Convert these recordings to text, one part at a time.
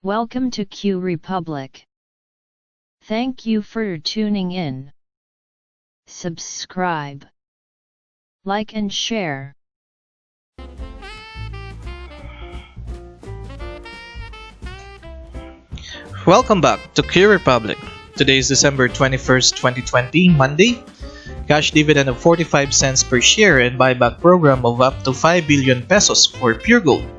Welcome to Q Republic. Thank you for tuning in. Subscribe, like and share. Welcome back to Q Republic. Today is December 21st, 2020, Monday. Cash dividend of 45 cents per share and buyback program of up to 5 billion pesos for Pure Gold.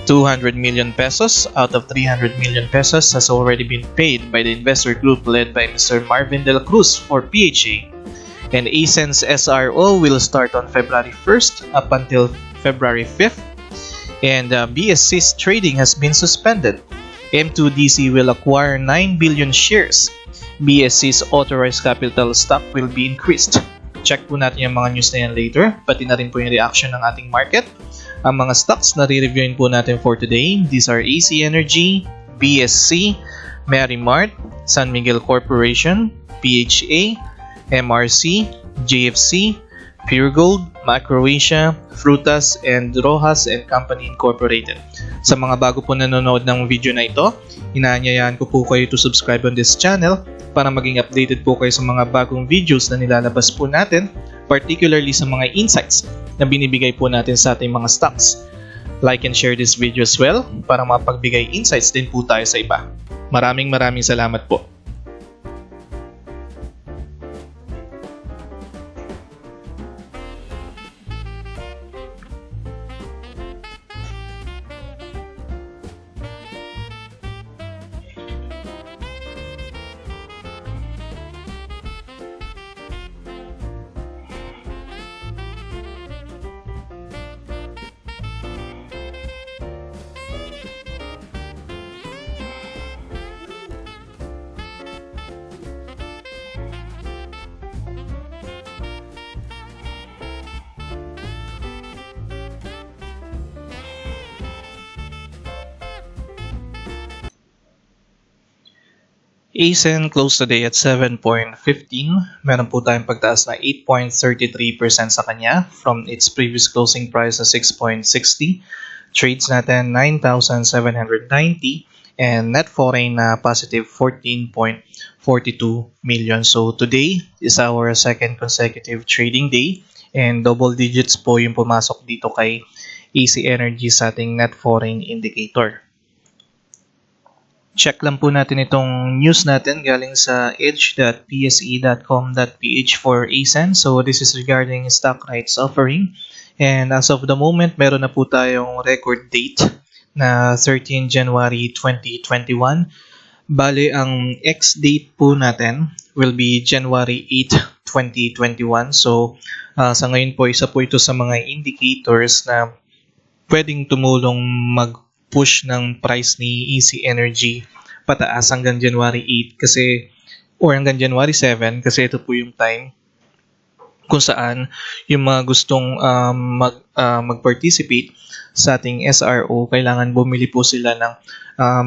200 million pesos out of 300 million pesos has already been paid by the investor group led by Mr. Marvin Del Cruz for PHA. And ASEN's SRO will start on February 1st up until February 5th. And BSC's trading has been suspended. M2DC will acquire 9 billion shares. BSC's authorized capital stock will be increased. Check po natin yung mga news na yan later, pati na rin po yung reaction ng ating market. Ang mga stocks na re-reviewin po natin for today, these are AC Energy, BSC, Marimart, San Miguel Corporation, PHA, MRC, JFC, Pure Gold, Macroasia, Frutas, and Rojas and Company Incorporated. Sa mga bago po nanonood ng video na ito, inaanyayahan ko po kayo to subscribe on this channel para maging updated po kayo sa mga bagong videos na nilalabas po natin, particularly sa mga insights na binibigay po natin sa ating mga stocks. Like and share this video as well para mapagbigay insights din po tayo sa iba. Maraming salamat po. ASEN closed today at 7.15. Meron po tayong pagtaas na 8.33% sa kanya from its previous closing price na 6.60. Trades natin 9,790 and net foreign na positive 14.42 million. So today is our second consecutive trading day and double digits po yung pumasok dito kay AC Energy sa ating net foreign indicator. Check lang po natin itong news natin galing sa edge.pse.com.ph for ASEN. So this is regarding stock rights offering. And as of the moment, meron na po tayong record date na 13 January 2021. Bale, ang ex-date po natin will be January 8, 2021. So sa ngayon po, isa po ito sa mga indicators na pwedeng tumulong mag-push ng price ni AC Energy pataas hanggang January 8 kasi or hanggang January 7 kasi ito po yung time kung saan yung mga gustong mag-participate sa ating SRO, kailangan bumili po sila ng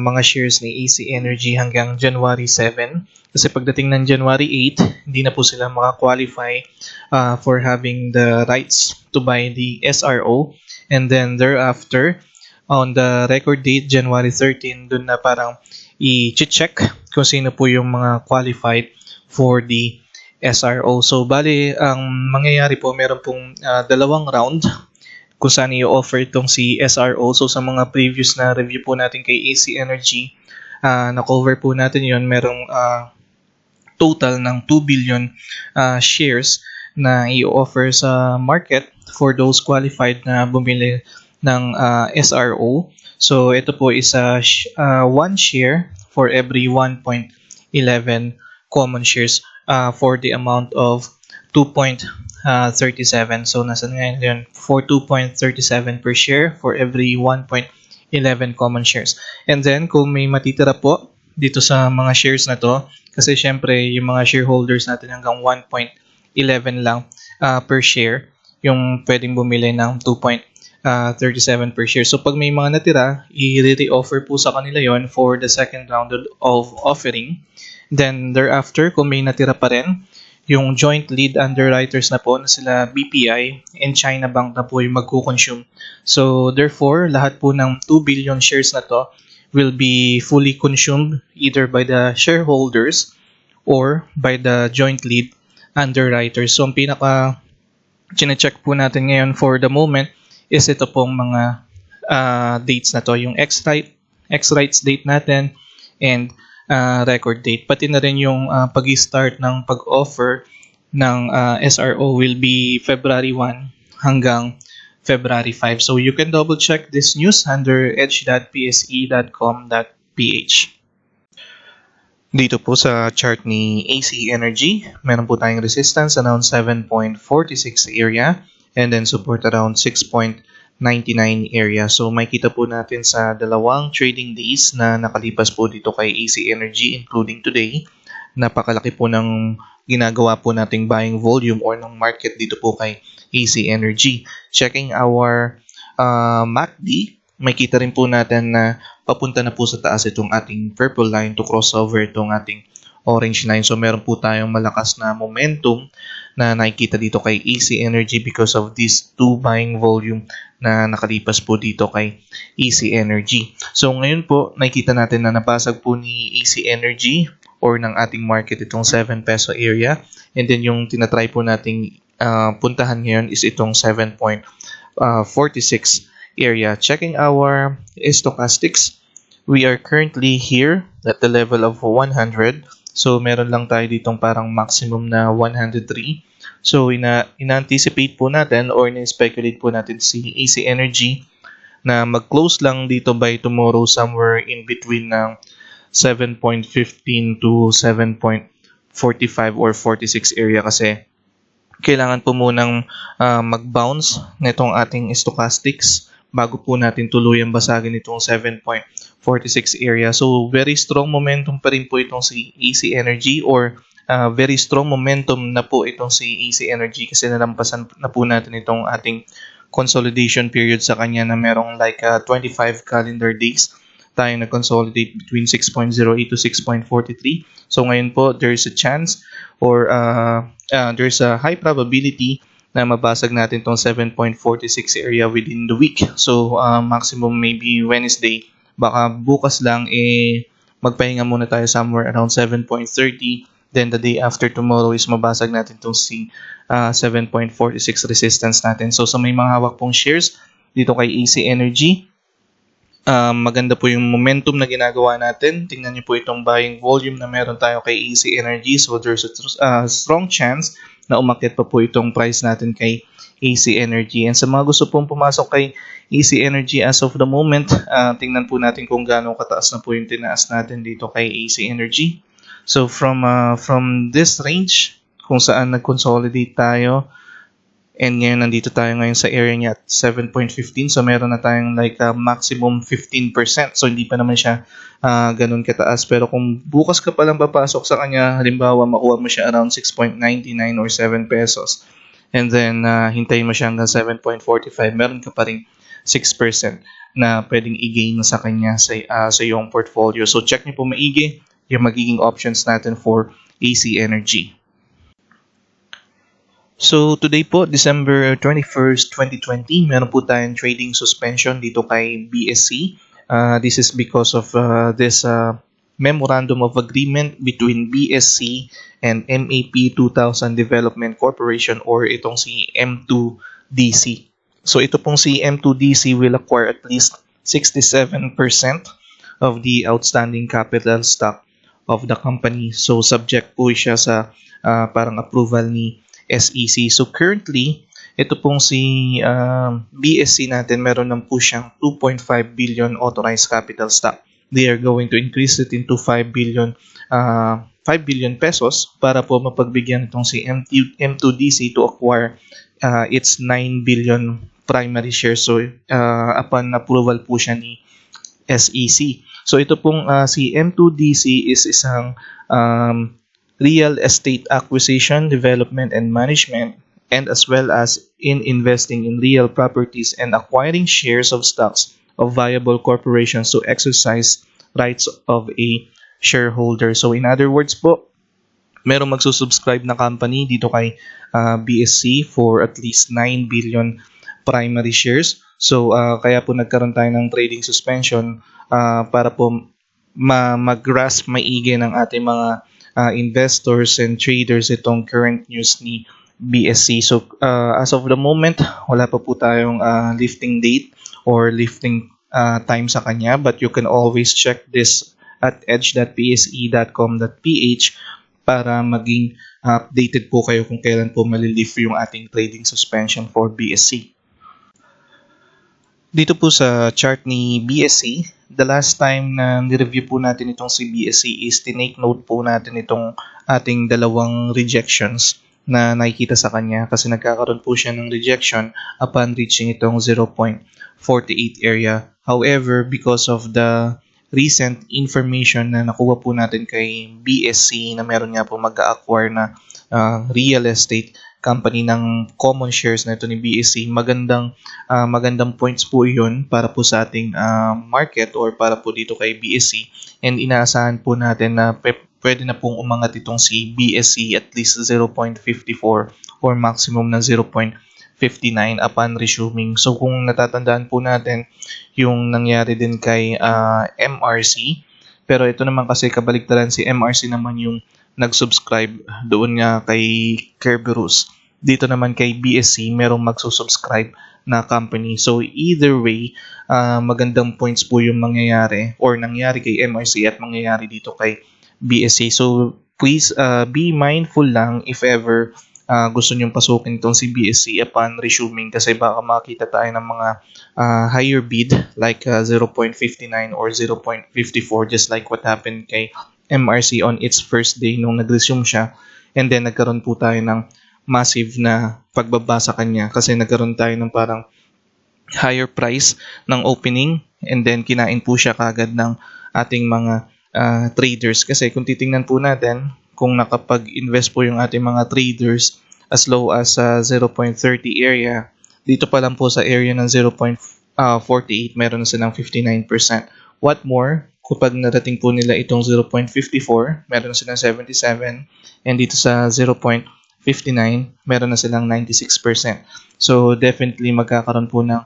mga shares ni AC Energy hanggang January 7 kasi pagdating ng January 8 hindi na po sila maka-qualify for having the rights to buy the SRO, and then thereafter on the record date January 13 dun na parang i-check kung sino po yung mga qualified for the SRO. So bali ang mangyayari po, meron pong dalawang round kung saan i-offer itong si SRO. So sa mga previous na review po natin kay AC Energy, na-cover po natin yun, merong total ng 2 billion shares na i-offer sa market for those qualified na bumili ng SRO. So ito po is 1 share for every 1.11 common shares for the amount of 2.37. So nasa ngayon yun for 2.37 per share for every 1.11 common shares. And then kung may matitira po dito sa mga shares na to, kasi syempre yung mga shareholders natin hanggang 1.11 lang per share yung pwedeng bumili ng 2.37 per share. So pag may mga natira, i-re-offer po sa kanila yon for the second round of offering. Then thereafter, kung may natira pa rin, yung joint lead underwriters na po na sila BPI and China Bank na po yung magkukonsume. So therefore, lahat po ng 2 billion shares na to will be fully consumed either by the shareholders or by the joint lead underwriters. So ang pinaka chine-check po natin ngayon for the moment is ito pong mga dates na to, yung ex-rights date natin and record date. Pati na rin yung pag-start ng pag-offer ng SRO will be February 1 hanggang February 5. So you can double check this news under edge.pse.com.ph. Dito po sa chart ni AC Energy, meron po tayong resistance around 7.46 area and then support around 6.99 area. So makita po natin sa dalawang trading days na nakalipas po dito kay AC Energy including today, napakalaki po ng ginagawa po nating buying volume or ng market dito po kay AC Energy. Checking our MACD, makita rin po natin na papunta na po sa taas itong ating purple line to crossover itong ating orange line. So meron po tayong malakas na momentum na nakikita dito kay AC Energy because of these two buying volume na nakalipas po dito kay AC Energy. So ngayon po nakikita natin na nabasag po ni AC Energy or ng ating market itong 7 peso area, and then yung tinatry po nating puntahan ngayon is itong 7.46 area. Checking our stochastics, we are currently here at the level of 100. So meron lang tayo ditong parang maximum na 103. So ina-anticipate po natin or ina-speculate po natin si AC Energy na mag-close lang dito by tomorrow somewhere in between ng 7.15 to 7.45 or 46 area, kasi kailangan po munang mag-bounce nitong ating stochastics bago po natin tuluyang basagin itong 7.46 area. So very strong momentum pa rin po itong si AC Energy or very strong momentum na po itong si AC Energy kasi nalampasan na po natin itong ating consolidation period sa kanya na merong like 25 calendar days tayo nag-consolidate between 6.08 to 6.43. So ngayon po, there's a chance or there's a high probability na mabasag natin tong 7.46 area within the week. So maximum maybe Wednesday. Baka bukas lang magpahinga muna tayo somewhere around 7.30. Then the day after tomorrow is mabasag natin tong 7.46 resistance natin. So sa may mga hawak pong shares dito kay AC Energy, maganda po yung momentum na ginagawa natin. Tingnan niyo po itong buying volume na meron tayo kay AC Energy. So there's a strong chance na umakyat pa po itong price natin kay AC Energy. And sa mga gusto pong pumasok kay AC Energy as of the moment, tingnan po natin kung gaano kataas na po yung tinaas natin dito kay AC Energy. So from this range kung saan nag-consolidate tayo, and ngayon nandito tayo ngayon sa area niya at 7.15. So meron na tayong like maximum 15%. So hindi pa naman siya ganun kataas. Pero kung bukas ka palang papasok sa kanya, halimbawa makuha mo siya around 6.99 or 7 pesos. And then hintayin mo siya hanggang 7.45. Meron ka pa rin 6% na pwedeng i-gain sa kanya sa iyong portfolio. So check niyo po maigi yung magiging options natin for AC Energy. So today po, December 21st, 2020, meron po tayong trading suspension dito kay BSC. This is because of this Memorandum of Agreement between BSC and MAP 2000 Development Corporation or itong si M2DC. So ito pong si M2DC will acquire at least 67% of the outstanding capital stock of the company. So subject po siya sa parang approval ni SEC. So currently, ito pong si BSC natin, meron ng po siyang 2.5 billion authorized capital stock. They are going to increase it into 5 billion pesos para po mapagbigyan itong si M2DC to acquire its 9 billion primary shares. So upon approval po siya ni SEC. So ito pong si M2DC is isang real estate acquisition, development, and management, and as well as in investing in real properties and acquiring shares of stocks of viable corporations to exercise rights of a shareholder. So in other words po, merong magsusubscribe na company dito kay BSC for at least 9 billion primary shares. So kaya po nagkaroon tayo ng trading suspension para po mag-grasp maigi ng ating mga investors and traders itong current news ni BSC. So as of the moment, wala pa po tayong lifting date or lifting time sa kanya, but you can always check this at edge.pse.com.ph para maging updated po kayo kung kailan po malilift yung ating trading suspension for BSC. Dito po sa chart ni BSC, the last time na nireview po natin itong si BSC is tinake note po natin itong ating dalawang rejections na nakikita sa kanya kasi nagkakaroon po siya ng rejection upon reaching itong 0.48 area. However, because of the recent information na nakuha po natin kay BSC na meron nga po mag-acquire na real estate company ng common shares na ito ni BSC, magandang points po yun para po sa ating market or para po dito kay BSC, and inaasahan po natin na pwede na pong umangat itong si BSC at least 0.54 or maximum na 0.59 upon resuming. So kung natatandaan po natin yung nangyari din kay MRC, pero ito naman kasi kabaligtaran, si MRC naman yung nag-subscribe doon nga kay Kerberos. Dito naman kay BSC, merong magsusubscribe na company. So either way, magandang points po yung mangyayari or nangyari kay MRC at mangyayari dito kay BSC. So please be mindful lang if ever gusto nyong pasukin itong si BSC upon resuming kasi baka makita tayo ng mga higher bid like 0.59 or 0.54 just like what happened kay MRC on its first day nung nag-resume siya, and then nagkaroon po tayo ng massive na pagbaba sa kanya kasi nagkaroon tayo ng parang higher price ng opening and then kinain po siya kagad ng ating mga traders. Kasi kung titingnan po natin, kung nakapag-invest po yung ating mga traders as low as 0.30 area, dito pa lang po sa area ng 0.48 meron na silang 59%. What more, kapag narating po nila itong 0.54, meron na silang 77%, and dito sa 0.59, meron na silang 96%. So definitely magkakaroon po ng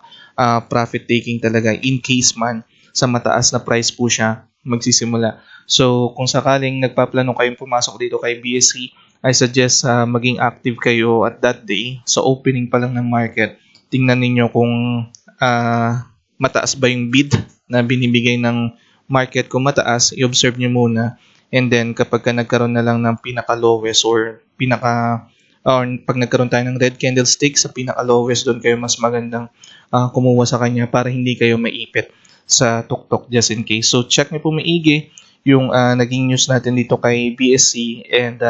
profit taking talaga in case man sa mataas na price po siya magsisimula. So kung sakaling nagpaplano kayong pumasok dito kay BSC, I suggest maging active kayo at that day. So opening pa lang ng market, tingnan ninyo kung mataas ba yung bid na binibigay ng market. Kung mataas, i-observe nyo muna. And then kapag nagkaroon na lang ng pinaka-lowest or pag nagkaroon tayo ng red candlestick sa pinaka-lowest, doon kayo mas magandang kumuha sa kanya para hindi kayo maipit sa tuktok just in case. So check nyo po maigi yung naging news natin dito kay BSC and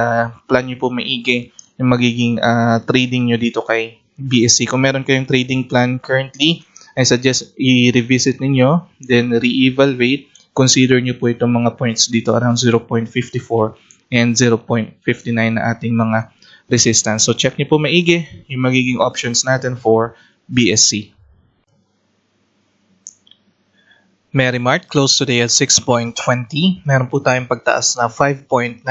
plan nyo po maigi yung magiging trading nyo dito kay BSC. Kung meron kayong trading plan currently, I suggest i-revisit ninyo, then re-evaluate. Consider nyo po itong mga points dito around 0.54 and 0.59 na ating mga resistance. So check nyo po maigi yung magiging options natin for BSC. Merrimart closed today at 6.20. Meron po tayong pagtaas na 5.98%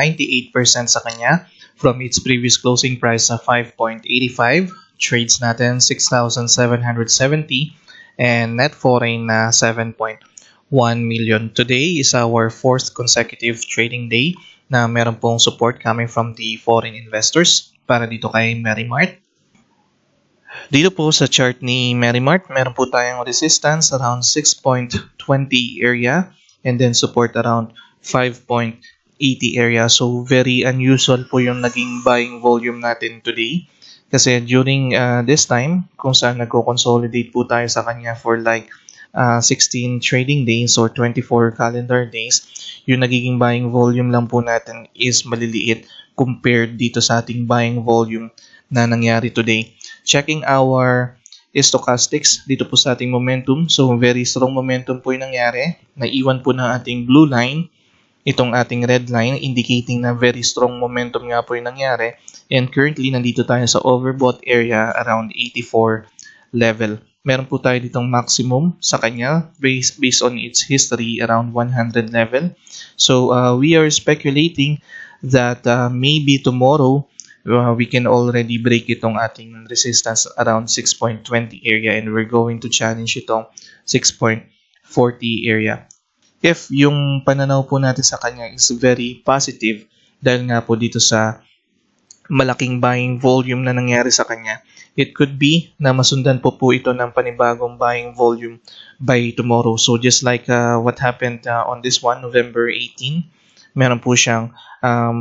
sa kanya from its previous closing price na 5.85. Trades natin 6,770 and net foreign na 7.1 million. Today is our fourth consecutive trading day na meron pong support coming from the foreign investors para dito kay Merrimart. Dito po sa chart ni Merrimart, meron po tayong resistance around 6.20 area and then support around 5.80 area. So very unusual po yung naging buying volume natin today. Kasi during this time, kung saan nagko-consolidate po tayo sa kanya for like 16 trading days or 24 calendar days, yung nagiging buying volume lang po natin is maliliit compared dito sa ating buying volume na nangyari today. Checking our stochastics dito po sa ating momentum. So very strong momentum po yung nangyari. Naiwan po ng ating blue line itong ating red line indicating na very strong momentum nga po yung nangyari. And currently nandito tayo sa overbought area around 84 level. Meron po tayo ditong maximum sa kanya based on its history around 100 level. So we are speculating that maybe tomorrow we can already break itong ating resistance around 6.20 area, and we're going to challenge itong 6.40 area. If yung pananaw po natin sa kanya is very positive, dahil nga po dito sa malaking buying volume na nangyari sa kanya, it could be na masundan po ito ng panibagong buying volume by tomorrow. So just like what happened on this one, November 18, meron po siyang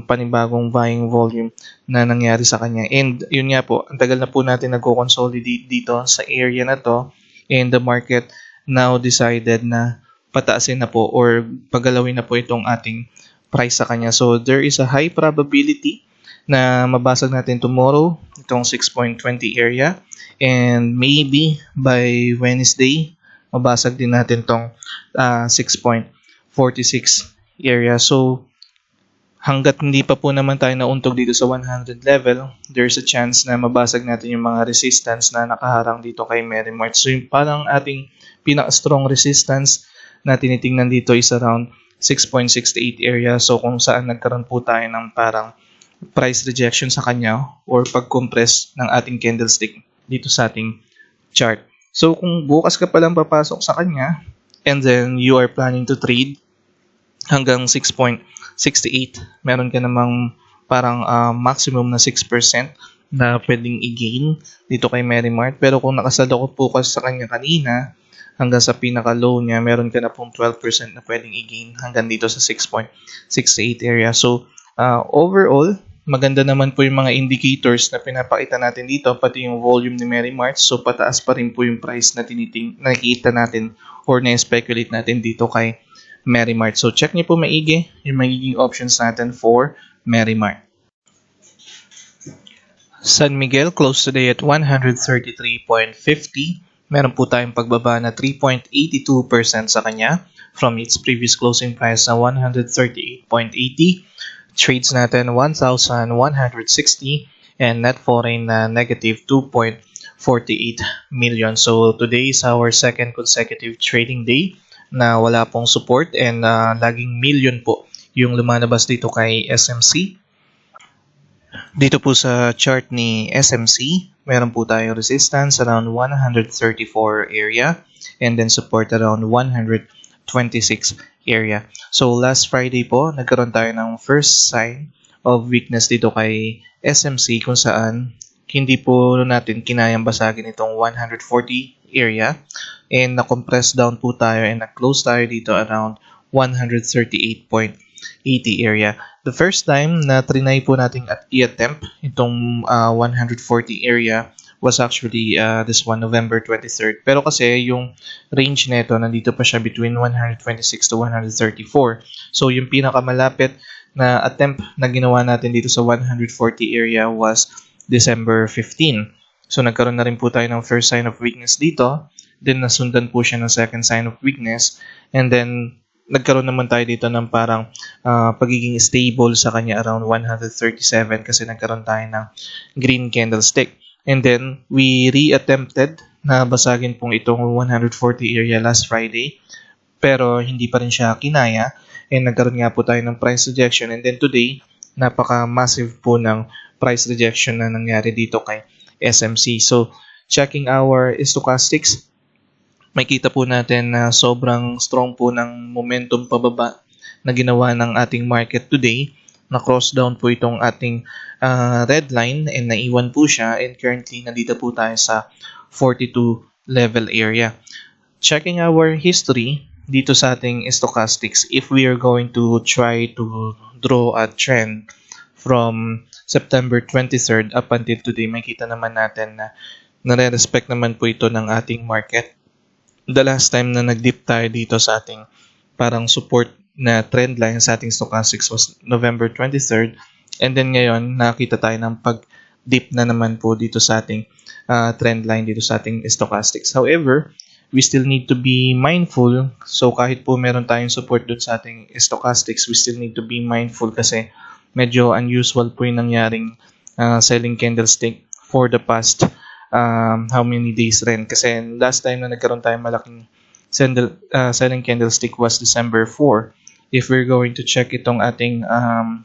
panibagong buying volume na nangyari sa kanya. And yun nga po, ang tagal na po natin nagko-consolidate dito sa area na to, and the market now decided na pataasin na po or pagalawin na po itong ating price sa kanya. So there is a high probability na mabasag natin tomorrow itong 6.20 area, and maybe by Wednesday mabasag din natin itong 6.46 area. So hanggat hindi pa po naman tayo nauntog dito sa 100 level, there's a chance na mabasag natin yung mga resistance na nakaharang dito kay Mary Mart. So yung parang ating pinaka-strong resistance na tinitingnan dito is around 6.68 area. So kung saan nagkaroon po tayo ng parang price rejection sa kanya or pag-compress ng ating candlestick dito sa ating chart. So kung bukas ka palang papasok sa kanya and then you are planning to trade hanggang 6.68, meron ka namang parang maximum na 6% na pwedeng i-gain dito kay Mary Mart. Pero kung nakasalo ko po sa kanya kanina, hanggang sa pinaka-low niya, meron ka na pong 12% na pwedeng i-gain hanggang dito sa 6.68 area. So, overall, maganda naman po yung mga indicators na pinapakita natin dito, pati yung volume ni Mary Mart. So, pataas pa rin po yung price na nakikita natin or na-speculate natin dito kay Mary Mart. So, check niyo po maigi yung magiging options natin for Mary Mart. San Miguel closed today at 133.50. Meron po tayong pagbaba na 3.82% sa kanya from its previous closing price na 138.80. Trades natin 1,160 and net foreign na negative 2.48 million. So today is our second consecutive trading day na wala pong support and laging million po yung lumalabas dito kay SMC. Dito po sa chart ni SMC, meron po tayong resistance around 134 area and then support around 126 area. So last Friday po, nagkaroon tayo ng first sign of weakness dito kay SMC kung saan hindi po natin kinayang basagin itong 140 area and na-compress down po tayo and na-close tayo dito around 138.80 area. The first time na trinay po natin at i-attempt itong 140 area was actually this one, November 23rd. Pero kasi yung range nito, nandito pa siya between 126 to 134. So yung pinakamalapit na attempt na ginawa natin dito sa 140 area was December 15. So nagkaroon na rin po tayo ng first sign of weakness dito. Then nasundan po siya ng second sign of weakness. And then nagkaroon naman tayo dito ng parang pagiging stable sa kanya around 137 kasi nagkaroon tayo ng green candlestick. And then, we re-attempted na basagin pong itong 140 area last Friday. Pero hindi pa rin siya kinaya. And nagkaroon nga po tayo ng price rejection. And then today, napaka-massive po ng price rejection na nangyari dito kay SMC. So, checking our stochastics, makita po natin na sobrang strong po ng momentum pababa na ginawa ng ating market today. Na-cross down po itong ating red line and naiwan po siya, and currently nandito po tayo sa 42 level area. Checking our history dito sa ating stochastics, if we are going to try to draw a trend from September 23rd up until today, makita naman natin na nare-respect naman po ito ng ating market. The last time na nag-dip tayo dito sa ating parang support na trend line sa ating stochastics was November 23rd. And then ngayon, nakita tayo ng pag-dip na naman po dito sa ating trend line dito sa ating stochastics. However, we still need to be mindful. So kahit po meron tayong support dun sa ating stochastics, we still need to be mindful kasi medyo unusual po yung nangyaring selling candlestick for the past how many days rin. Kasi last time na nagkaroon tayong malaking selling candlestick was December 4. If we're going to check itong ating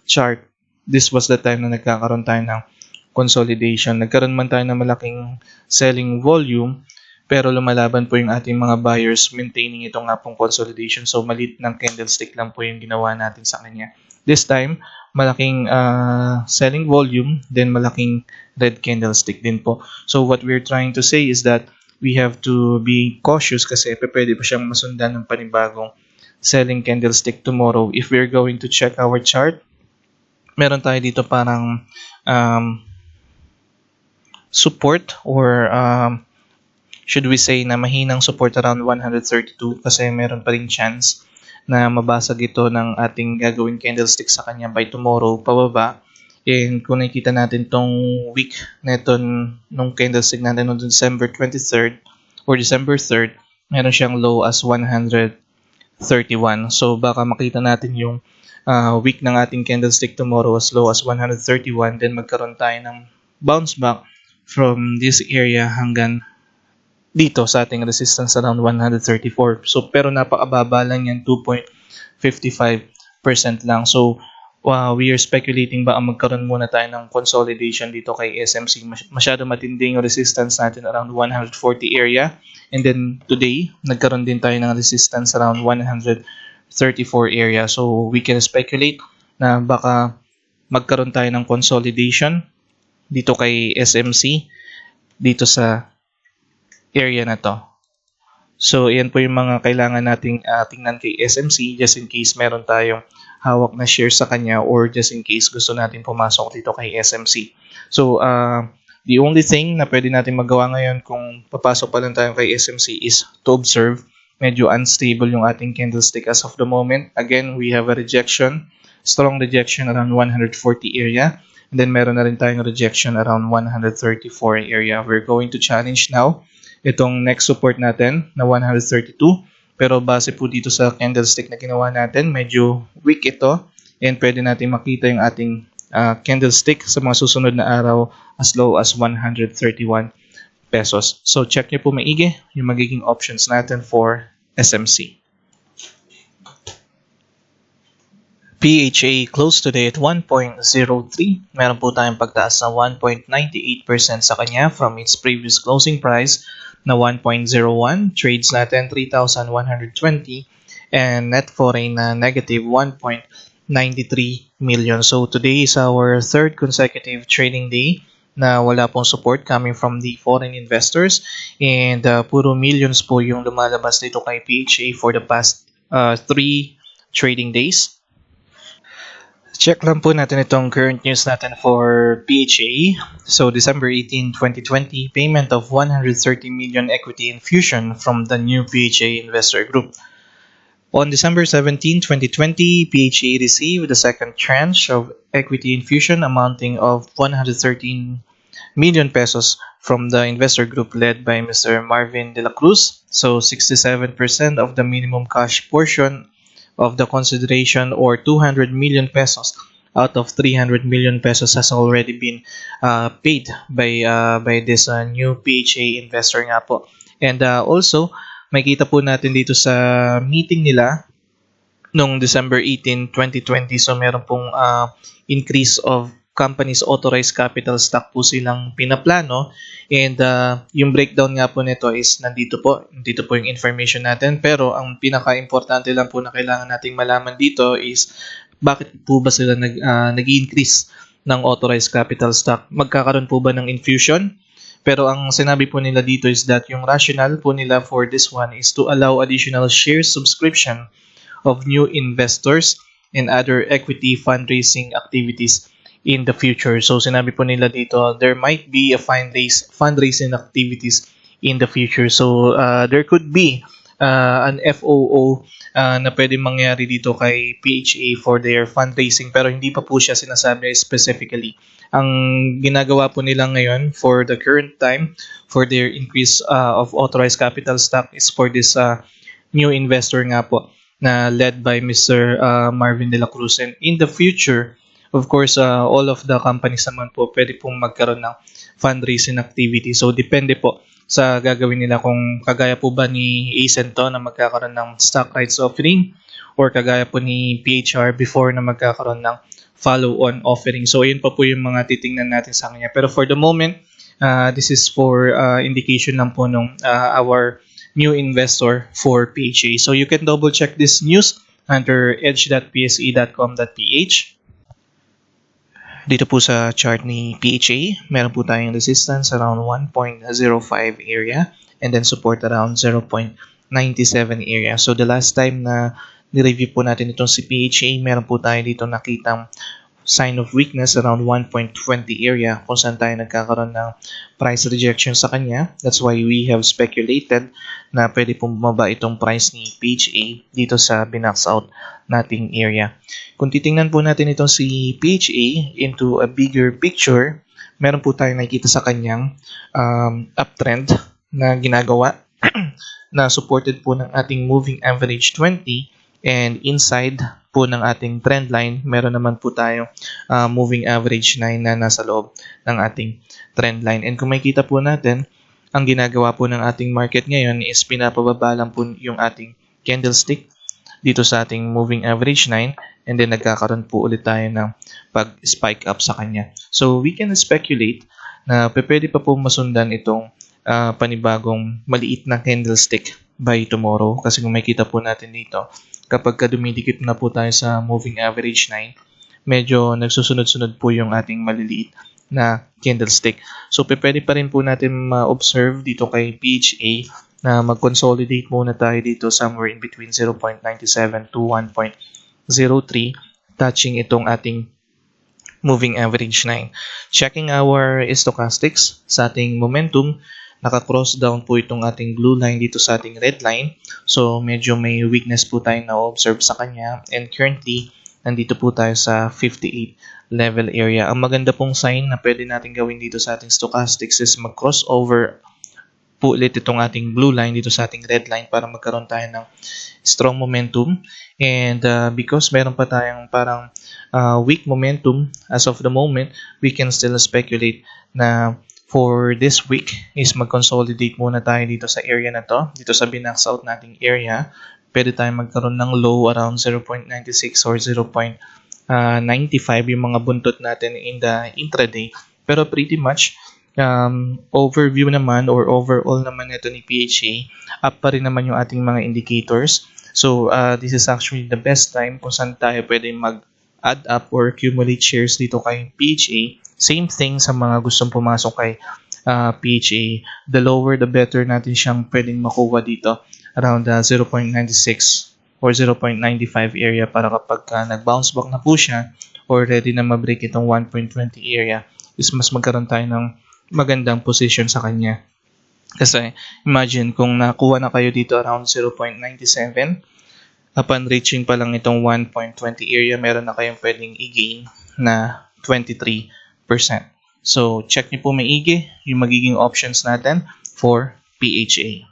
chart, this was the time na nagkakaroon tayo ng consolidation. Nagkaroon man tayo ng malaking selling volume, pero lumalaban po yung ating mga buyers maintaining ito nga pong consolidation. So maliit ng candlestick lang po yung ginawa natin sa kanya. This time, malaking selling volume, then malaking red candlestick din po. So what we're trying to say is that we have to be cautious kasi pwede pa siyang masundan ng panibagong selling candlestick tomorrow. If we're going to check our chart, meron tayo dito parang support or should we say na mahinang support around 132 kasi meron pa rin chance na mabasag ito ng ating gagawin candlestick sa kanya by tomorrow pababa. And kung nakikita natin tong week na ito nung candlestick natin noong December 23rd or December 3rd, meron siyang low as 131. So baka makita natin yung week ng ating candlestick tomorrow as low as 131, then magkaroon tayo ng bounce back from this area hanggang dito sa ating resistance around 134. So pero napakababa lang yan, 2.55% lang. So we are speculating ba ang magkaroon muna tayo ng consolidation dito kay SMC. Masyado matindi yung resistance natin around 140 area. And then today, nagkaroon din tayo ng resistance around 134 area. So we can speculate na baka magkaroon tayo ng consolidation dito kay SMC dito sa area na to. So yan po yung mga kailangan nating tingnan kay SMC just in case meron tayong hawak na share sa kanya or just in case gusto natin pumasok dito kay SMC. So the only thing na pwede natin magawa ngayon kung papasok pa lang tayo kay SMC is to observe. Medyo unstable yung ating candlestick as of the moment. Again, we have a rejection, strong rejection around 140 area. And then meron na rin tayong rejection around 134 area. We're going to challenge now itong next support natin na 132. Pero base po dito sa candlestick na ginawa natin, medyo weak ito. And pwede natin makita yung ating candlestick sa mga susunod na araw as low as 131 pesos. So check nyo po maigi yung magiging options natin for SMC. PHA closed today at 1.03. Meron po tayong pagtaas na 1.98% sa kanya from its previous closing price na 1.01. Trades natin 3,120 and net foreign na negative 1.93 million. So today is our third consecutive trading day na wala pong support coming from the foreign investors and puro millions po yung lumalabas dito kay PHA for the past 3 trading days. Check lang po natin itong current news natin for PHA. So December 18, 2020, payment of 130 million equity infusion from the new PHA investor group. On December 17, 2020, PHA received the second tranche of equity infusion amounting of 113 million pesos from the investor group led by Mr. Marvin de la Cruz. So 67% of the minimum cash portion of the consideration or 200 million pesos out of 300 million pesos has already been paid by this new PHA investor nga po. And also, makita po natin dito sa meeting nila noong December 18, 2020. So meron pong increase of companies authorized capital stock po silang pinaplano. And yung breakdown nga po nito is nandito po. Dito po yung information natin. Pero ang pinaka-importante lang po na kailangan nating malaman dito is bakit po ba sila nag-increase ng authorized capital stock? Magkakaroon po ba ng infusion? Pero ang sinabi po nila dito is that yung rationale po nila for this one is to allow additional share subscription of new investors and other equity fundraising activities in the future. So sinabi po nila dito, there might be a fundraising activities in the future. So there could be an FOO na pwede mangyari dito kay PHA for their fundraising pero hindi pa po siya sinasabi specifically. Ang ginagawa po nila ngayon for the current time for their increase of authorized capital stock is for this new investor nga po na led by Mr. Marvin de la Cruz. And in the future, of course, all of the companies naman po pwede pong magkaroon ng fundraising activity. So, depende po sa gagawin nila kung kagaya po ba ni Ascento na magkakaroon ng stock rights offering or kagaya po ni PHR before na magkakaroon ng follow-on offering. So, yun pa po yung mga titingnan natin sa kanya. Pero for the moment, this is for indication lang po nung our new investor for PHA. So, you can double check this news under edge.pse.com.ph. Dito po sa chart ni PHA, meron po tayong resistance around 1.05 area and then support around 0.97 area. So the last time na ni-review po natin itong si PHA, meron po tayo dito nakitang sign of weakness around 1.20 area kung saan tayo nagkakaroon ng price rejection sa kanya. That's why we have speculated na pwede pong bumaba itong price ni PHA dito sa binax out nating area. Kung titingnan po natin itong si PHA into a bigger picture, meron po tayong nakikita sa kanyang uptrend na ginagawa na supported po ng ating moving average 20 and inside po ng ating trend line, meron naman po tayong moving average 9 na nasa loob ng ating trend line. And kung makikita po natin, ang ginagawa po ng ating market ngayon is pinapababa lang po yung ating candlestick dito sa ating moving average 9 and then nagkakaroon po ulit tayo ng pag-spike up sa kanya. So we can speculate na pwede pa po masundan itong panibagong maliit na candlestick by tomorrow kasi kung makikita po natin dito, kapag dumidikit na po tayo sa moving average 9, medyo nagsusunod-sunod po yung ating maliliit na candlestick. So, pwede pa rin po natin ma-observe dito kay PHA na mag-consolidate muna tayo dito somewhere in between 0.97 to 1.03 touching itong ating moving average 9. Checking our stochastics sa ating momentum, naka-cross down po itong ating blue line dito sa ating red line. So, medyo may weakness po tayong na-observe sa kanya. And currently, nandito po tayo sa 58 level area. Ang maganda pong sign na pwede natin gawin dito sa ating stochastics is mag-crossover po ulit itong ating blue line dito sa ating red line para magkaroon tayo ng strong momentum. And because meron pa tayong parang weak momentum as of the moment, we can still speculate na for this week is mag-consolidate muna tayo dito sa area na to, dito sa binax out nating area. Pwede tayo magkaroon ng low around 0.96 or 0.95 yung mga buntot natin in the intraday. Pero pretty much, overview naman or overall naman ito ni PHA, up pa rin naman yung ating mga indicators. So, this is actually the best time kung saan tayo pwede mag-add up or accumulate shares dito kay PHA. Same thing sa mga gustong pumasok kay PHA. The lower, the better natin siyang pwedeng makuha dito around 0.96 or 0.95 area para kapag nag-bounce back na po siya or ready na ma-break itong 1.20 area is mas magkaroon tayo ng magandang position sa kanya. Kasi imagine kung nakuha na kayo dito around 0.97, upon reaching pa lang itong 1.20 area, meron na kayong pwedeng i-gain na 23%. So, check niyo po maigi yung magiging options natin for PHA.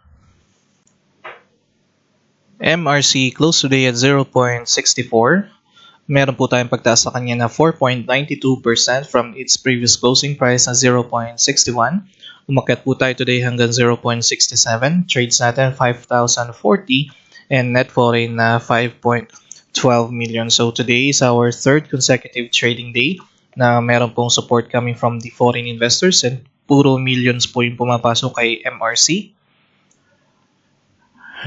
MRC closed today at 0.64. Meron po tayong pagtaas sa kanya na 4.92% from its previous closing price na 0.61. Umakyat po tayo today hanggang 0.67. Trades natin 5,040 and net foreign na 5.12 million. So, today is our third consecutive trading day na meron pong support coming from the foreign investors and puro millions po yung pumapasok kay MRC.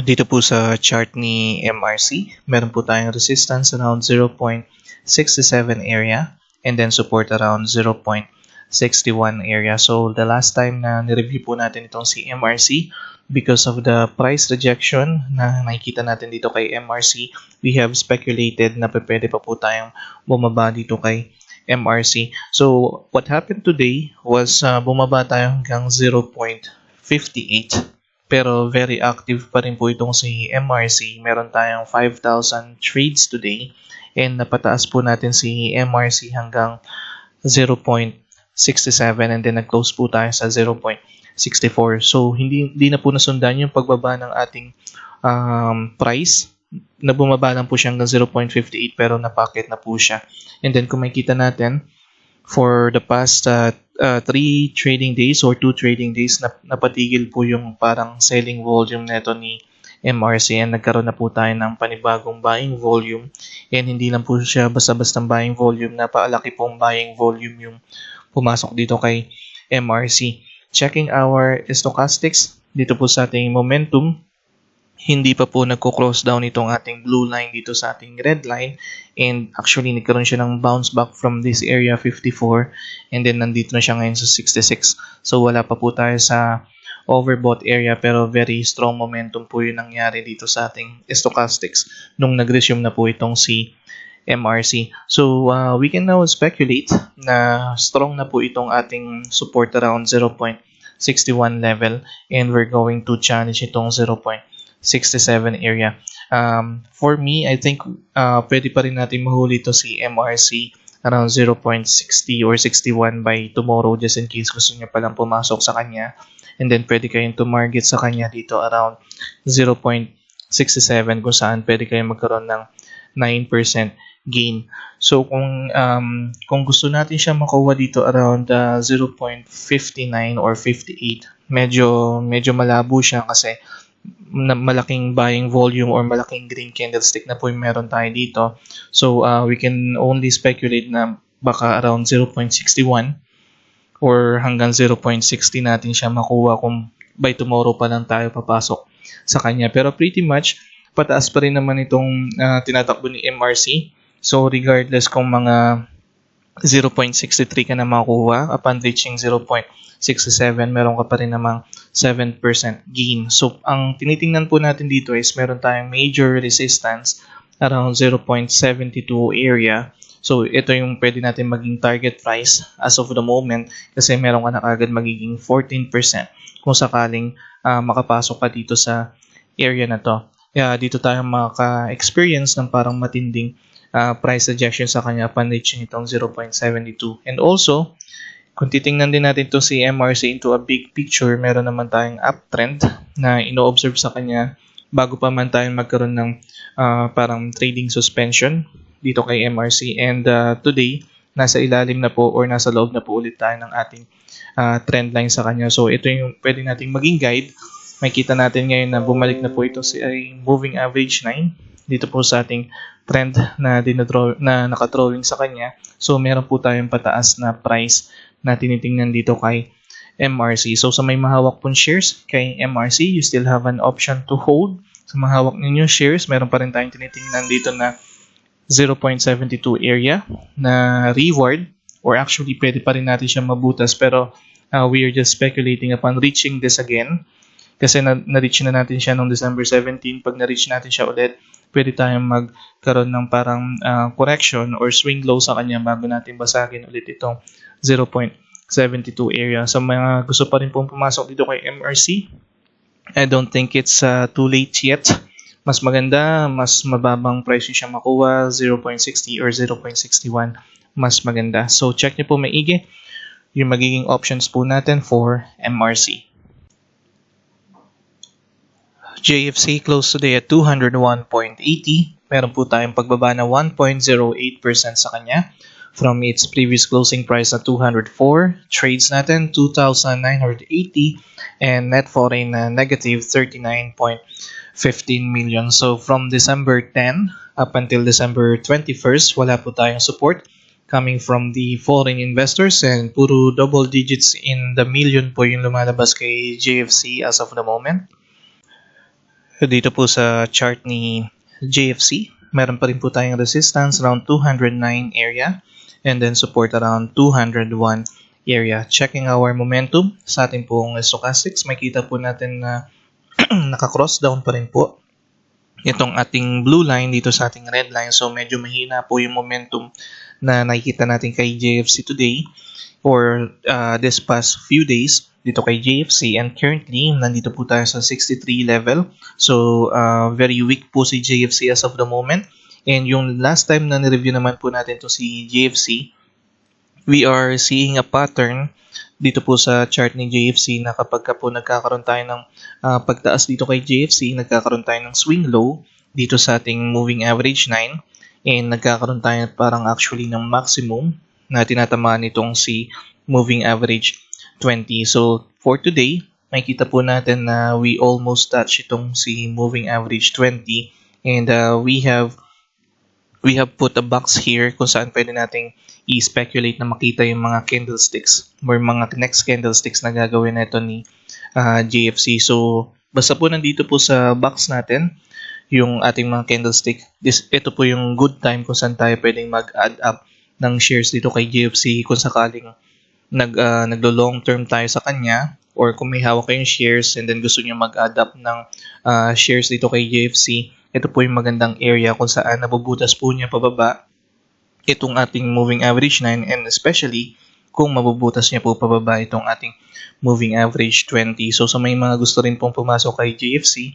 Dito po sa chart ni MRC, meron po tayong resistance around 0.67 area and then support around 0.61 area. So the last time na ni-review po natin itong si MRC, because of the price rejection na nakikita natin dito kay MRC, we have speculated na pwede pa po tayong bumaba dito kay MRC. So, what happened today was bumaba tayo hanggang 0.58. Pero very active pa rin po itong si MRC. Meron tayong 5,000 trades today. And napataas po natin si MRC hanggang 0.67 and then nag-close po tayo sa 0.64. So, hindi na po nasundan yung pagbaba ng ating price. Na bumaba lang po siya hanggang 0.58 pero napacket na po siya. And then kung makikita natin, for the past 3 trading days or 2 trading days, napatigil po yung parang selling volume neto ni MRC and nagkaroon na po tayo ng panibagong buying volume, and hindi lang po siya basta-bastang buying volume, napaalaki pong buying volume yung pumasok dito kay MRC. Checking our stochastics dito po sa ating momentum, hindi pa po nagko-close down itong ating blue line dito sa ating red line, and actually nagkaroon siya ng bounce back from this area 54, and then nandito na siya ngayon sa 66. So wala pa po tayo sa overbought area, pero very strong momentum po yung nangyari dito sa ating stochastics nung nag-resume na po itong si MRC. So we can now speculate na strong na po itong ating support around 0.61 level, and we're going to challenge itong 0.67 area. For me, I think pwede pa rin natin mahuli ito si MRC around 0.60 or 61 by tomorrow, just in case gusto niya palang pumasok sa kanya. And then pwede kayong tumarget sa kanya dito around 0.67, kung saan pwede kayong magkaroon ng 9% gain. So kung gusto natin siya makuha dito around 0.59 or 58, medyo malabo siya kasi malaking buying volume or malaking green candlestick na po yung meron tayo dito. So we can only speculate na baka around 0.61 or hanggang 0.60 natin siya makuha kung by tomorrow pa lang tayo papasok sa kanya. Pero pretty much, pataas pa rin naman itong tinatakbo ni MRC. So regardless kung mga 0.63 ka na makuha, upon reaching 0.67, meron ka pa rin namang 7% gain. So ang tinitingnan po natin dito is meron tayong major resistance around 0.72 area. So ito yung pwede natin maging target price as of the moment, kasi meron ka na agad magiging 14% kung sakaling makapasok ka dito sa area na to. Kaya dito tayo maka-experience ng parang matinding price suggestion sa kanya upon reaching itong 0.72. And also, kung titingnan din natin to si MRC into a big picture, meron naman tayong uptrend na ino-observe sa kanya bago pa man tayo magkaroon ng parang trading suspension dito kay MRC, and today nasa ilalim na po or nasa loob na po ulit tayo ng ating trend line sa kanya. So ito yung pwede nating maging guide. Makita natin ngayon na bumalik na po ito si moving average 9 dito po sa ating trend na nakadrawing sa kanya. So meron po tayong pataas na price na tinitingnan dito kay MRC. So sa may mahawak pong shares kay MRC, you still have an option to hold. Sa mahawak ninyo shares, meron pa rin tayong tinitingnan dito na 0.72 area na reward, or actually pwede pa rin natin siya mabutas, pero we are just speculating upon reaching this again, kasi na-reach na natin siya noong December 17. Pag na-reach natin siya ulit, pwede tayong magkaroon ng parang correction or swing low sa kanya bago natin basagin ulit itong 0.72 area. Sa mga gusto pa rin pong pumasok dito kay MRC, I don't think it's too late yet. Mas maganda, mas mababang presyo siya makuha, 0.60 or 0.61, mas maganda. So check niyo po maigi yung magiging options po natin for MRC. JFC closed today at 201.80. Meron po tayong pagbaba na 1.08% sa kanya from its previous closing price na 204. Trades natin 2,980, and net foreign na negative 39.15 million. So from December 10 up until December 21st, wala po tayong support coming from the foreign investors, and puro double digits in the million po yung lumalabas kay JFC as of the moment. Dito po sa chart ni JFC, meron pa rin po tayong resistance around 209 area, and then support around 201 area. Checking our momentum sa ating pong stochastics, makita po natin na naka-cross down pa rin po itong ating blue line dito sa ating red line. So medyo mahina po yung momentum na nakikita natin kay JFC today or this past few days dito kay JFC, and currently nandito po tayo sa 63 level. So very weak po si JFC as of the moment. And yung last time na ni-review naman po natin to si JFC, we are seeing a pattern dito po sa chart ni JFC na kapag po nagkakaroon tayo ng pagtaas dito kay JFC, nagkakaroon tayo ng swing low dito sa ating moving average 9, and nagkakaroon tayo parang actually ng maximum na tinatamaan nitong si moving average 20. So for today, makikita po natin na we almost touch itong si moving average 20, and we have put a box here kung saan pwede nating i-speculate na makita yung mga candlesticks or mga next candlesticks na gagawin na ito ni JFC. So, basta po nandito po sa box natin yung ating mga candlestick. Ito po yung good time kung saan tayo pwedeng mag-add up ng shares dito kay JFC kung sakaling naglo-long term tayo sa kanya, or kung may hawak kayong shares and then gusto nyo mag-add up ng shares dito kay JFC, ito po yung magandang area kung saan nabubutas po niya pababa itong ating moving average 9, and especially kung mabubutas niya po pababa itong ating moving average 20. So sa may mga gusto rin pong pumasok kay JFC,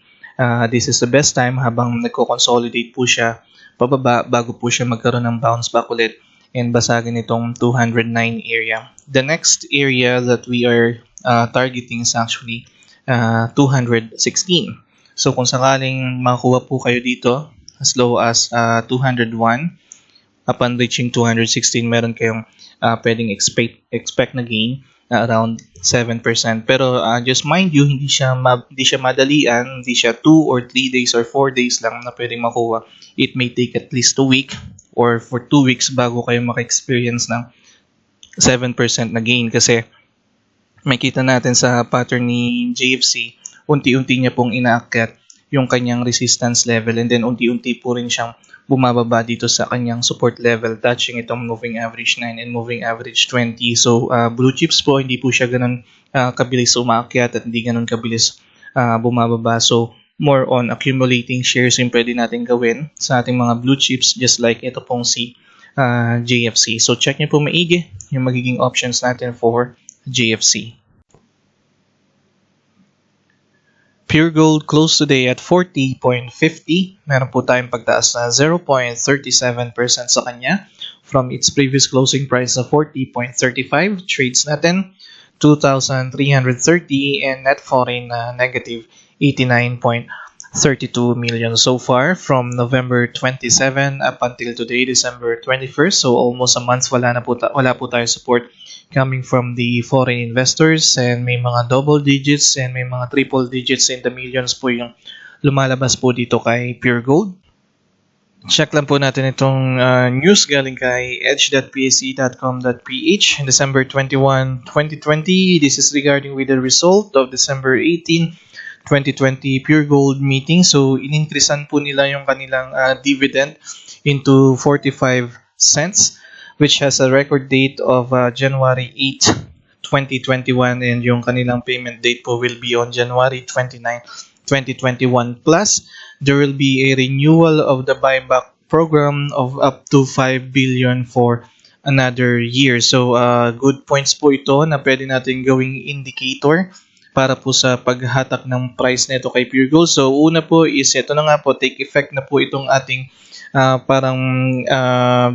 this is the best time habang nagko-consolidate po siya pababa bago po siya magkaroon ng bounce back ulit and basagin itong 209 area. The next area that we are targeting is actually 216. So kung sakaling makuha po kayo dito as low as 201, upon reaching 216, meron kayong pwedeng expect na gain around 7%. Pero just mind you, hindi siya madalian, hindi siya 2 or 3 days or 4 days lang na pwedeng makuha. It may take at least a week or for 2 weeks bago kayo maka-experience ng 7% na gain, kasi makita natin sa pattern ni JFC, unti-unti niya pong inaakyat yung kanyang resistance level, and then unti-unti po rin siyang bumababa dito sa kanyang support level, touching itong moving average 9 and moving average 20. So blue chips po, hindi po siya ganun kabilis umaakyat at hindi ganun kabilis bumababa. So more on accumulating shares yung pwede natin gawin sa ating mga blue chips, just like ito pong si JFC. So check niyo po maigi yung magiging options natin for JFC. Pure Gold closed today at 40.50. Meron po tayong pagtaas na 0.37% sa kanya from its previous closing price na 40.35. Trades natin 2,330 and net foreign negative 89.32 million so far from November 27 up until today, December 21st. So almost a month wala po tayo support coming from the foreign investors, and may mga double digits and may mga triple digits in the millions po yung lumalabas po dito kay Pure Gold. Check lang po natin itong news galing kay edge.pse.com.ph, December 21, 2020. This is regarding with the result of December 18, 2020 Pure Gold meeting. So in-increasean po nila yung kanilang dividend into 45 cents, which has a record date of January 8, 2021, and yung kanilang payment date po will be on January 29, 2021. Plus, there will be a renewal of the buyback program of up to 5 billion for another year. So, good points po ito na pwede natin gawing indicator para po sa paghatak ng price nito kay Pure Gold. So, una po is ito na nga po, take effect na po itong ating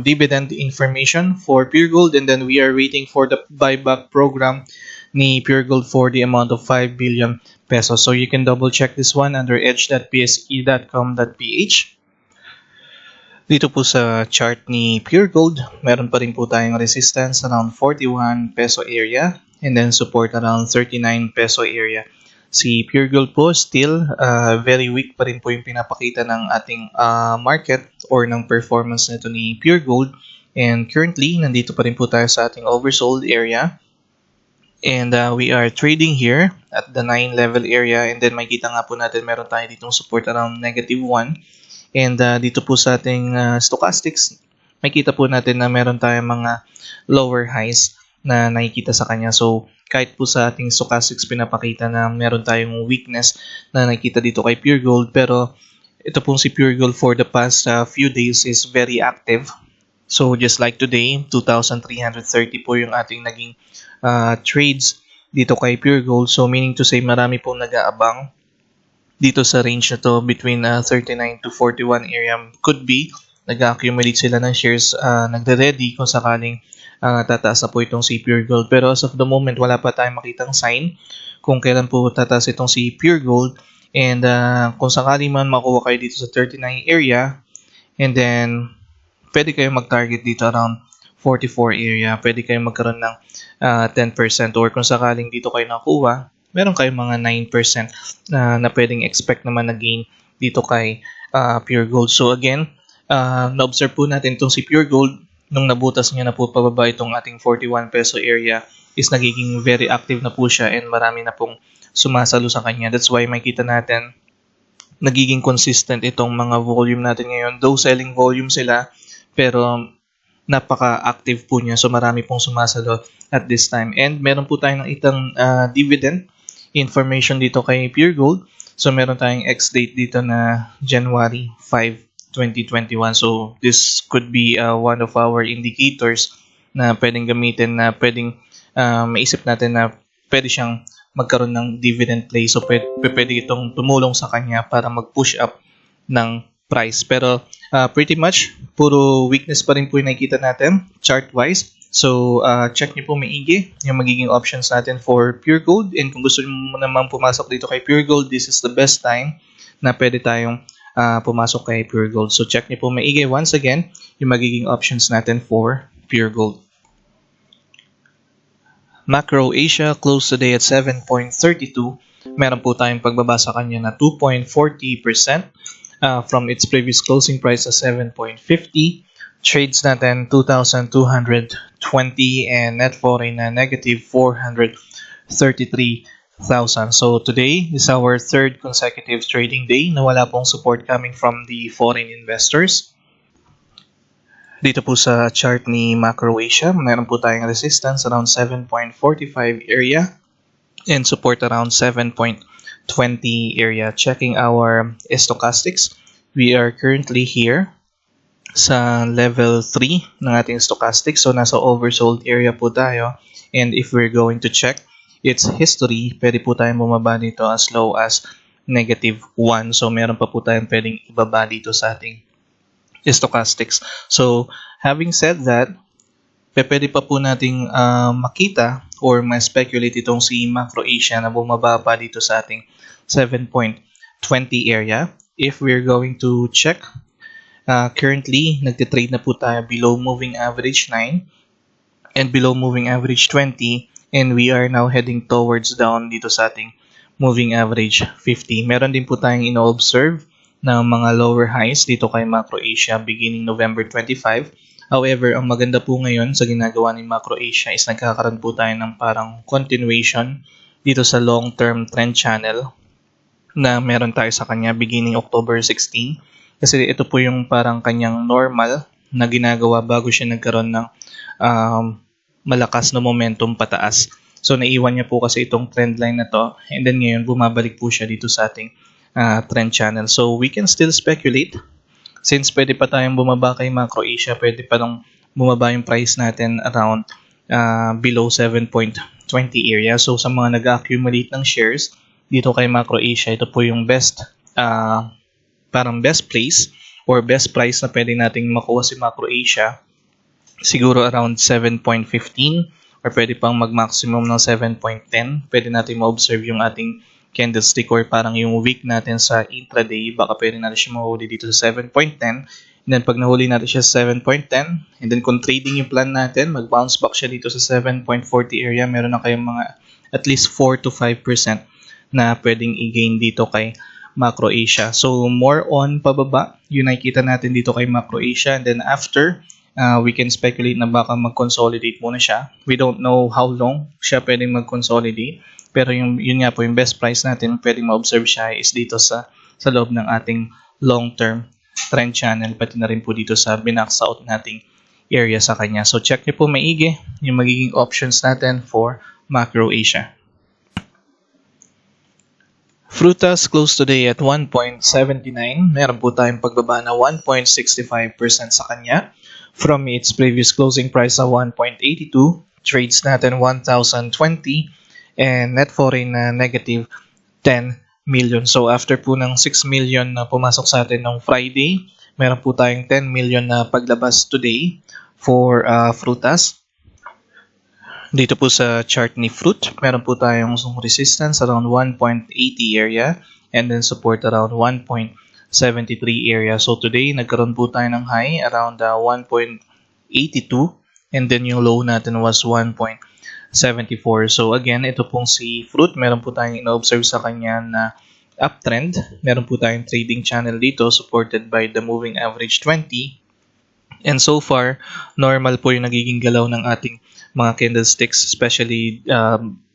dividend information for Pure Gold, and then we are waiting for the buyback program ni Pure Gold for the amount of 5 billion pesos. So you can double check this one under edge.pse.com.ph. Dito po sa chart ni Pure Gold, meron pa rin po tayong resistance around 41 peso area and then support around 39 peso area. Si Pure Gold po still very weak pa rin po yung pinapakita ng ating market or ng performance nito ni Pure Gold, and currently nandito pa rin po tayo sa ating oversold area, and we are trading here at the 9 level area, and then makikita nga po natin meron tayo ditong support around negative 1, and dito po sa ating stochastics makikita po natin na meron tayong mga lower highs na nakikita sa kanya. So kahit po sa ating stochastics pinapakita na meron tayong weakness na nakikita dito kay Pure Gold, pero ito pong si Pure Gold for the past few days is very active. So just like today, 2,330 po yung ating naging trades dito kay Pure Gold. So meaning to say marami pong nag-aabang dito sa range na to between 39 to 41 area. Could be nag-accumulate sila ng shares, nagre-ready kung sakaling tataas na po itong si Pure Gold. Pero as of the moment, wala pa tayong makitang sign kung kailan po tataas itong si Pure Gold. And kung sakali man makuha kayo dito sa 39 area, and then pwede kayo mag-target dito around 44 area. Pwede kayo magkaroon ng 10%, or kung sakaling dito kayo nakuha, meron kayong mga 9% na pwedeng expect naman na gain dito kay Pure Gold. So again, na-observe po natin itong si Pure Gold nung nabutas niya na po pababa itong ating 41 peso area is nagiging very active na po siya and marami na pong sumasalo sa kanya. That's why makita natin nagiging consistent itong mga volume natin ngayon. Though selling volume sila, pero napaka-active po niya. So marami pong sumasalo at this time. And meron po tayong nakitang dividend information dito kay Pure Gold. So meron tayong ex-date dito na January 5, 2021. So this could be one of our indicators na pwedeng gamitin, na pwedeng maisip natin na pwede siyang magkaroon ng dividend play. So pwede itong tumulong sa kanya para mag-push up ng price. Pero pretty much, puro weakness pa rin po yung nakikita natin chart-wise. So check nyo po maigi yung magiging options natin for Pure Gold. And kung gusto mo naman pumasok dito kay Pure Gold, this is the best time na pwede tayong pumasok kay Pure Gold. So check nyo po maigi once again yung magiging options natin for Pure Gold. Macro Asia closed today at 7.32. Meron po tayong pagbaba sa kanya na 2.40% from its previous closing price na 7.50. Trades natin 2,220 and net foreign na negative 433,000. So today is our third consecutive trading day na wala pong support coming from the foreign investors. Dito po sa chart ni Macro Asia, meron po tayong resistance around 7.45 area and support around 7.20 area. Checking our stochastics, we are currently here sa level 3 ng ating stochastics. So nasa oversold area po tayo. And if we're going to check its history, pwede po tayong bumaba dito as low as negative 1. So meron pa po tayong pwedeng ibaba dito sa ating stochastics. So having said that, pwede pa po nating makita or ma-speculate itong si Macro Asia na bumaba pa dito sa ating 7.20 area. If we're going to check, currently nagtitrade na po tayo below moving average 9 and below moving average 20, and we are now heading towards down dito sa ating moving average 50. Meron din po tayong ino-observe na mga lower highs dito kay Macro Asia beginning November 25. However, ang maganda po ngayon sa ginagawa ni Macro Asia is nagkakaroon po tayo ng parang continuation dito sa long-term trend channel na meron tayo sa kanya beginning October 16. Kasi ito po yung parang kanyang normal na ginagawa bago siya nagkaroon ng malakas na momentum pataas. So naiwan niya po kasi itong trend line na to, and then ngayon bumabalik po siya dito sa ating trend channel. So we can still speculate since pwede pa tayong bumaba kay Macro Asia, pwede pa nung bumaba yung price natin around below 7.20 area. So sa mga nag-accumulate ng shares dito kay Macro Asia, ito po yung best parang best place or best price na pwede nating makuha si Macro Asia. Siguro around 7.15 or pwede pang mag-maximum ng 7.10. Pwede natin ma-observe yung ating candlestick or parang yung wick natin sa intraday. Baka pwede natin siya mahuli dito sa 7.10. And then pag nahuli natin siya sa 7.10, and then kung trading yung plan natin, mag-bounce back siya dito sa 7.40 area, meron na kayong mga at least 4 to 5% na pwedeng i-gain dito kay Macro Asia. So more on pababa, yun nakikita natin dito kay Macro Asia, and then after, we can speculate na baka mag-consolidate muna siya. We don't know how long siya pwedeng mag-consolidate, pero yun nga po yung best price natin pwedeng ma-observe siya is dito sa loob ng ating long-term trend channel, pati na rin po dito sa binax out nating area sa kanya. So check niyo po maigi yung magiging options natin for Macro Asia. Frutas closed today at 1.79. Meron po tayong pagbaba na 1.65% sa kanya from its previous closing price na 1.82. Trades natin 1,020 and net foreign na negative 10 million. So after po ng 6 million na pumasok sa atin ng Friday, meron po tayong 10 million na paglabas today for Frutas. Dito po sa chart ni Fruit, meron po tayong resistance around 1.80 area and then support around 1.73 area. So today, nagkaroon po tayo ng high around 1.82 and then yung low natin was 1.73. 74. So again, ito pong si Fruit, meron po tayong ino-observe sa kanya na uptrend. Meron po tayong trading channel dito supported by the moving average 20. And so far, normal po yung nagiging galaw ng ating mga candlesticks, especially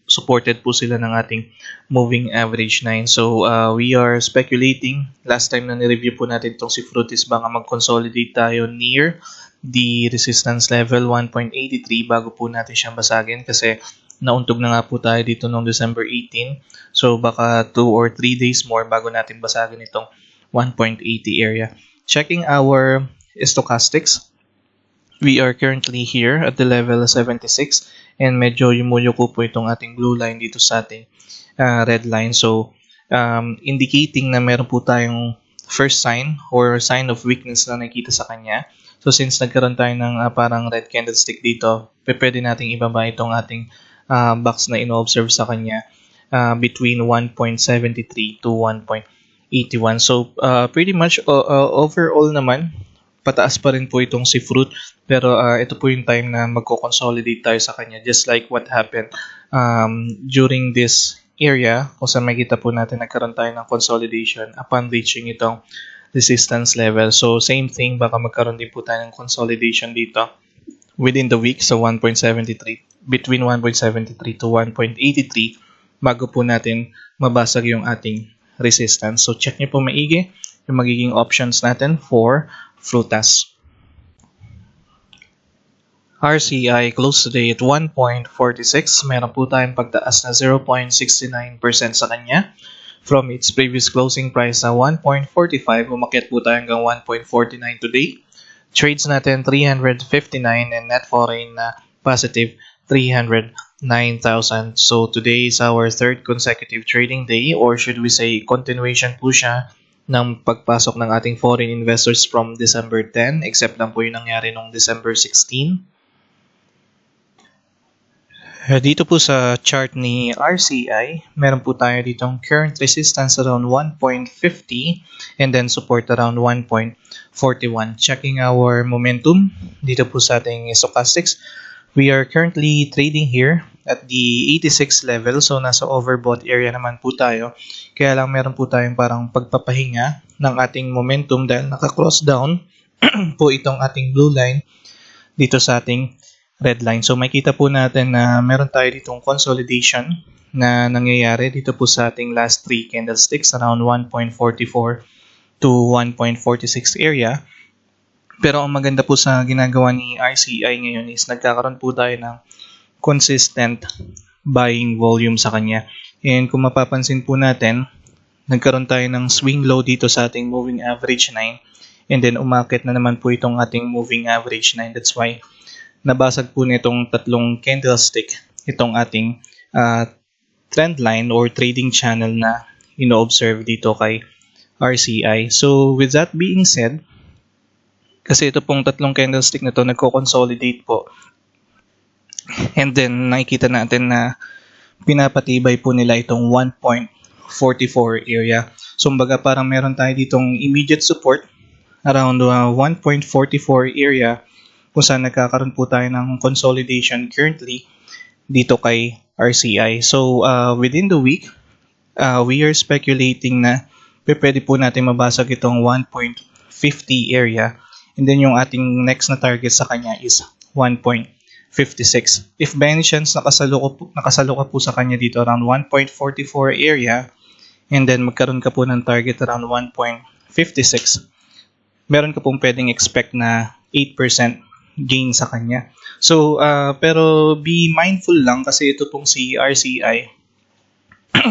supported po sila ng ating moving average 9. So we are speculating, last time na ni-review po natin itong si Fruit is baka mag-consolidate tayo near the resistance level 1.83 bago po natin siyang basagin kasi nauntog na nga po tayo dito noong December 18. So baka 2 or 3 days more bago natin basagin itong 1.80 area. Checking our stochastics, we are currently here at the level 76 and medyo yumuyuko po itong ating blue line dito sa ating red line. So indicating na meron po tayong first sign or sign of weakness na nakikita sa kanya. So since nagkaroon tayo ng parang red candlestick dito, pwede nating ibaba itong ating box na ino-observe sa kanya between 1.73 to 1.81. So pretty much overall naman, pataas pa rin po itong si Fruit, pero ito po yung time na magko-consolidate tayo sa kanya just like what happened during this area kung saan makita po natin nagkaroon tayo ng consolidation upon reaching itong resistance level. So same thing, baka magkaroon din po tayo ng consolidation dito within the week sa 1.73, between 1.73 to 1.83 bago po natin mabasag yung ating resistance. So check nyo po maigi yung magiging options natin for Frutas. RCI closed today at 1.46. Meron po tayong pagtaas na 0.69% sa kanya. From its previous closing price na 1.45, umakyat po tayo hanggang 1.49 today. Trades natin 359 and net foreign na positive 309,000. So today is our third consecutive trading day, or should we say continuation po siya ng pagpasok ng ating foreign investors from December 10, except lang po yung nangyari noong December 16. Dito po sa chart ni RCI, meron po tayo ditong current resistance around 1.50 and then support around 1.41. Checking our momentum dito po sa ating stochastics, we are currently trading here at the 86 level, so nasa overbought area naman po tayo. Kaya lang meron po tayong parang pagpapahinga ng ating momentum dahil naka-cross down po itong ating blue line dito sa ating red line. So makita po natin na meron tayo ditong consolidation na nangyayari dito po sa ating last 3 candlesticks around 1.44 to 1.46 area. Pero ang maganda po sa ginagawa ni RCI ngayon is nagkakaroon po tayo ng consistent buying volume sa kanya. And kung mapapansin po natin, nagkaroon tayo ng swing low dito sa ating moving average 9 and then umakit na naman po itong ating moving average 9. That's why nabasag po nitong tatlong candlestick itong ating trend line or trading channel na ino-observe dito kay RCI. So with that being said, kasi ito pong tatlong candlestick na to nagko-consolidate po. And then nakikita natin na pinapatibay po nila itong 1.44 area. So kumbaga parang meron tayo ditong immediate support around 1.44 area kung saan nagkakaroon po tayo ng consolidation currently dito kay RCI. So within the week, we are speculating na pwede po natin mabasag itong 1.50 area. And then yung ating next na target sa kanya is 1.56. If by any chance nakasaluka po sa kanya dito around 1.44 area and then magkaroon ka po ng target around 1.56, meron ka pong pwedeng expect na 8% gain sa kanya. So, pero be mindful lang kasi ito pong si RCI,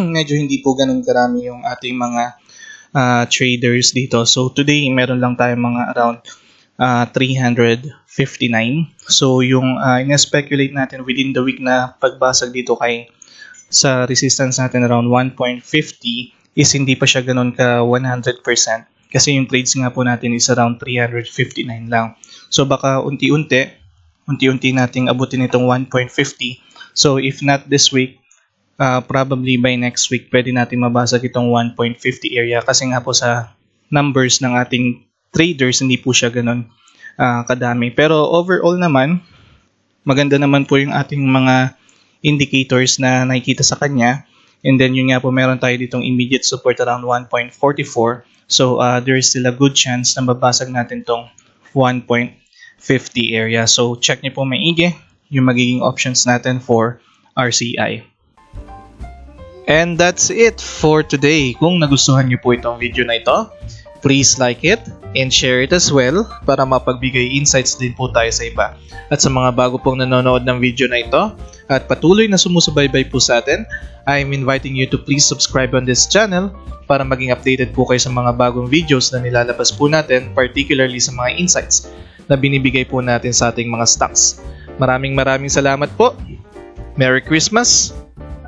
medyo hindi po ganun karami yung ating mga traders dito. So, today meron lang tayong mga around 359. So, yung ina-speculate natin within the week na pagbasag dito kay sa resistance natin around 1.50 is hindi pa siya ganun ka 100% kasi yung trades nga po natin is around 359 lang. So, baka unti-unti nating abutin itong 1.50. So, if not this week, probably by next week, pwede natin mabasag itong 1.50 area kasi nga po sa numbers ng ating traders, hindi po siya ganun kadami. Pero overall naman, maganda naman po yung ating mga indicators na nakikita sa kanya. And then yun nga po, meron tayo ditong immediate support around 1.44. So there is still a good chance na mabasag natin tong 1.50 area. So check niyo po maigi yung magiging options natin for RCI. And that's it for today. Kung nagustuhan niyo po itong video na ito, please like it and share it as well para mapagbigay insights din po tayo sa iba. At sa mga bago pong nanonood ng video na ito at patuloy na sumusubaybay po sa atin, I'm inviting you to please subscribe on this channel para maging updated po kayo sa mga bagong videos na nilalabas po natin, particularly sa mga insights na binibigay po natin sa ating mga stocks. Maraming salamat po. Merry Christmas.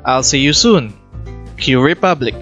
I'll see you soon. Q Republic.